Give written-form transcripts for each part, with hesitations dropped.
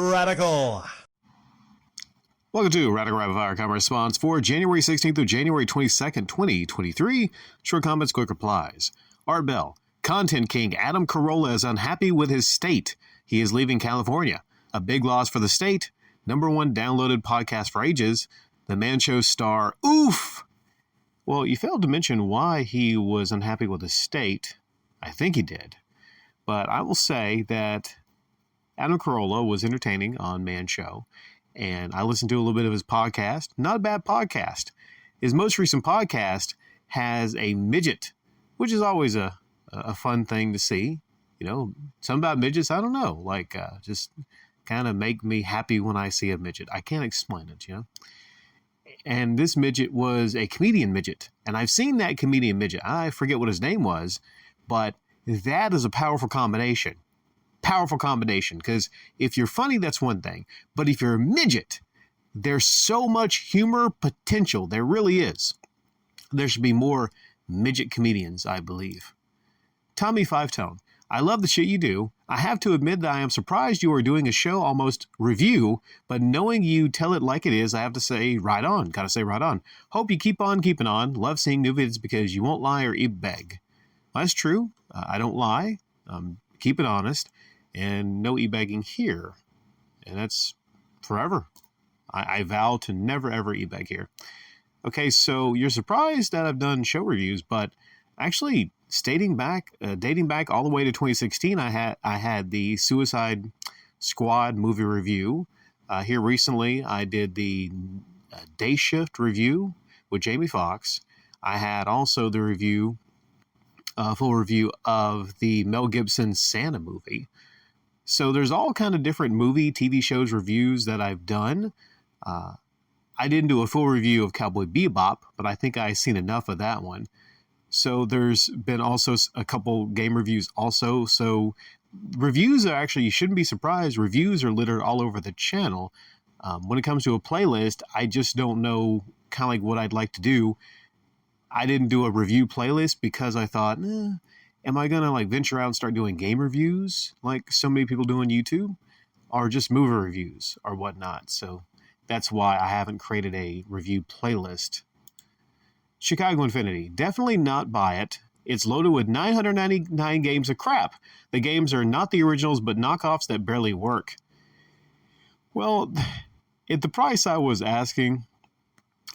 Radical. Welcome to Radical Rapid Fire Comment Response for January 16th through January 22nd, 2023. Short comments, quick replies. Art Bell. Content king Adam Carolla is unhappy with his state. He is leaving California. A big loss for the state. #1 downloaded podcast for ages. The Man Show star. Oof! Well, you failed to mention why he was unhappy with his state. I think he did. But I will say that Adam Carolla was entertaining on Man Show, and I listened to a little bit of his podcast. Not a bad podcast. His most recent podcast has a midget, which is always a fun thing to see. You know, something about midgets, I don't know, just kind of make me happy when I see a midget. I can't explain it, you know. And this midget was a comedian midget, and I've seen that comedian midget. I forget what his name was, but that is a powerful combination. Powerful combination, because if you're funny, that's one thing. But if you're a midget, there's so much humor potential. There really is. There should be more midget comedians, I believe. Tommy Five Tone. I love the shit you do. I have to admit that I am surprised you are doing a show almost review, but knowing you tell it like it is, I have to say right on. Gotta say right on. Hope you keep on keeping on. Love seeing new vids because you won't lie or beg. That's true. I don't lie. Keep it honest. And no e-begging here. And that's forever. I vow to never, ever e-beg here. Okay, so you're surprised that I've done show reviews, but actually, dating back all the way to 2016, I had the Suicide Squad movie review. Here recently, I did the Day Shift review with Jamie Foxx. I had also the review, full review of the Mel Gibson Santa movie. So there's all kind of different movie, TV shows, reviews that I've done. I didn't do a full review of Cowboy Bebop, but I think I've seen enough of that one. So there's been also a couple game reviews also. So reviews are actually, you shouldn't be surprised, reviews are littered all over the channel. When it comes to a playlist, I just don't know kind of like what I'd like to do. I didn't do a review playlist because I thought, am I going to venture out and start doing game reviews like so many people do on YouTube, or just movie reviews or whatnot? So that's why I haven't created a review playlist. Chicago Infinity. Definitely not buy it. It's loaded with 999 games of crap. The games are not the originals, but knockoffs that barely work. Well, at the price I was asking,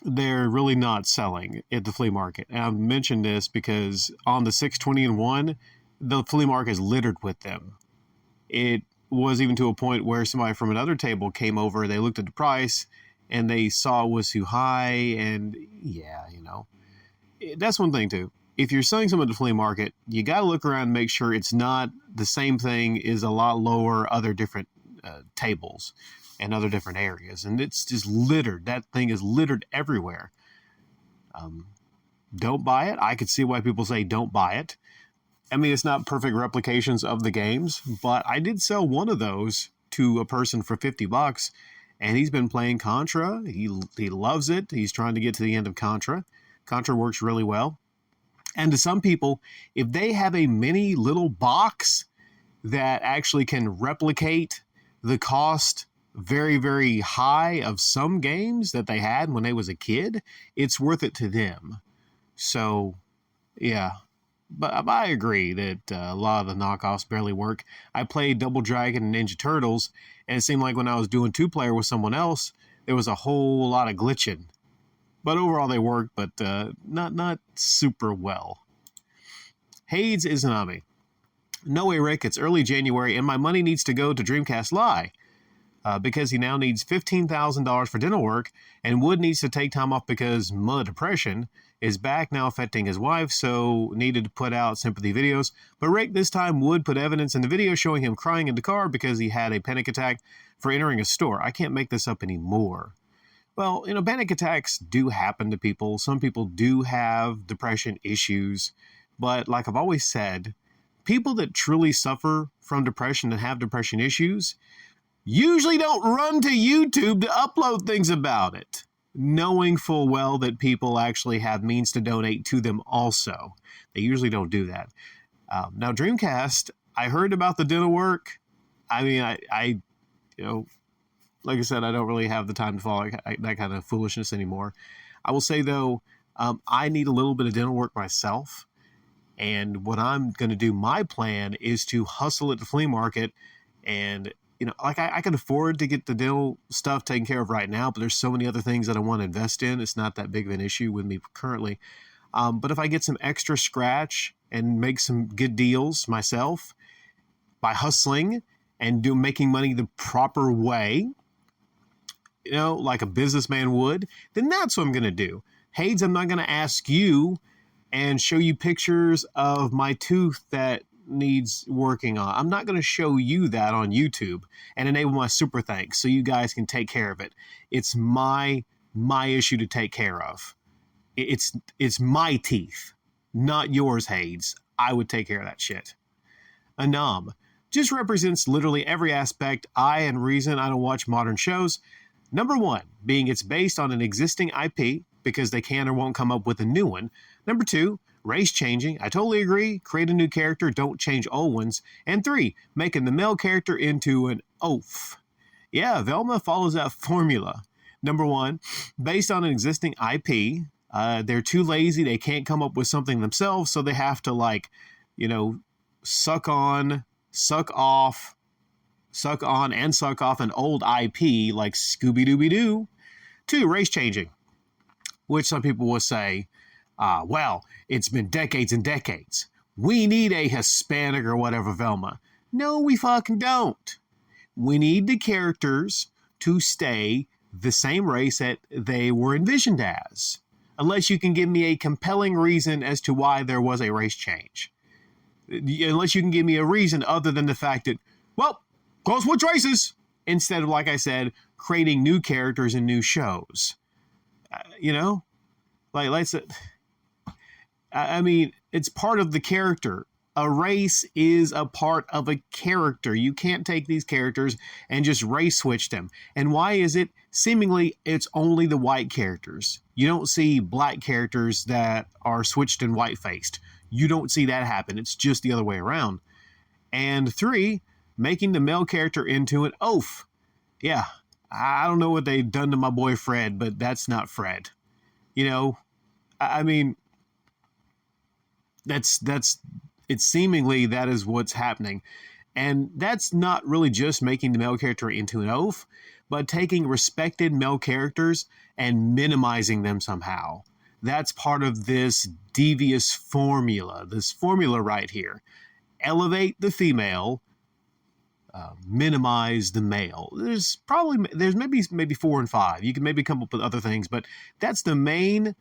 they're really not selling at the flea market. And I've mentioned this because on the 620-1, the flea market is littered with them. It was even to a point where somebody from another table came over, they looked at the price, and they saw it was too high, and yeah, you know. That's one thing, too. If you're selling something at the flea market, you got to look around and make sure it's not the same thing is a lot lower other different tables and other different areas. And it's just littered. That thing is littered everywhere. Don't buy it. I could see why people say don't buy it. I mean, it's not perfect replications of the games, but I did sell one of those to a person for $50, and he's been playing Contra. He loves it. He's trying to get to the end of Contra. Contra works really well. And to some people, if they have a mini little box that actually can replicate the cost very, very high of some games that they had when they was a kid, it's worth it to them. So, yeah. But I agree that a lot of the knockoffs barely work. I played Double Dragon and Ninja Turtles, and it seemed like when I was doing two-player with someone else, there was a whole lot of glitching. But overall, they work, but not super well. Hades Izanami. No way, Rick. It's early January, and my money needs to go to Dreamcast Live because he now needs $15,000 for dental work, and Wood needs to take time off because depression is back now affecting his wife, so needed to put out sympathy videos. But Rick, this time Wood put evidence in the video showing him crying in the car because he had a panic attack for entering a store. I can't make this up anymore. Well, you know, panic attacks do happen to people. Some people do have depression issues. But like I've always said, people that truly suffer from depression and have depression issues usually don't run to YouTube to upload things about it, knowing full well that people actually have means to donate to them also. They usually don't do that. Now, Dreamcast, I heard about the dental work. I mean, I you know, like I said, I don't really have the time to follow that kind of foolishness anymore. I will say, though, I need a little bit of dental work myself. And what I'm going to do, my plan is to hustle at the flea market. And, like I can afford to get the dental stuff taken care of right now, but there's so many other things that I want to invest in. It's not that big of an issue with me currently. But if I get some extra scratch and make some good deals myself by hustling and making money the proper way, like a businessman would, then that's what I'm going to do. Hades, I'm not going to ask you and show you pictures of my tooth that needs working on. I'm not going to show you that on YouTube and enable my super thanks so you guys can take care of it. It's my issue to take care of. It's my teeth, not yours, Hades. I would take care of that shit. Anam just represents literally every aspect and reason I don't watch modern shows. Number one, being it's based on an existing IP because they can or won't come up with a new one. Number two, race changing. I totally agree. Create a new character, don't change old ones. And three, making the male character into an oaf. Yeah, Velma follows that formula. Number one, based on an existing IP. They're too lazy. They can't come up with something themselves, so they have to suck on and suck off an old IP like Scooby-Dooby-Doo. Two, race changing, which some people will say, well, it's been decades and decades. We need a Hispanic or whatever Velma. No, we fucking don't. We need the characters to stay the same race that they were envisioned as, unless you can give me a compelling reason as to why there was a race change. Unless you can give me a reason other than the fact that, well, go switch races, instead of, like I said, creating new characters and new shows. I mean, it's part of the character. A race is a part of a character. You can't take these characters and just race switch them. And why is it? Seemingly, it's only the white characters. You don't see black characters that are switched and white-faced. You don't see that happen. It's just the other way around. And three, making the male character into an oaf. Yeah, I don't know what they've done to my boy Fred, but that's not Fred. I mean, it's seemingly that is what's happening. And that's not really just making the male character into an oaf, but taking respected male characters and minimizing them somehow. That's part of this devious formula, right here. Elevate the female, minimize the male. There's maybe 4 and 5. You can maybe come up with other things, but that's the main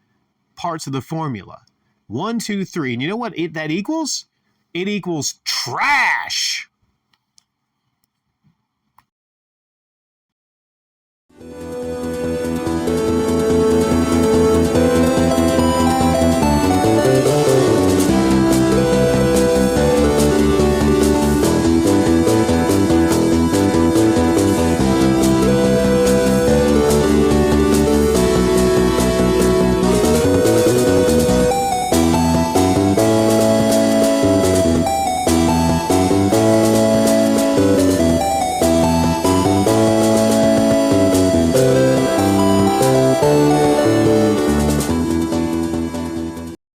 parts of the formula. 1, 2, 3. And you know what that equals? It equals trash.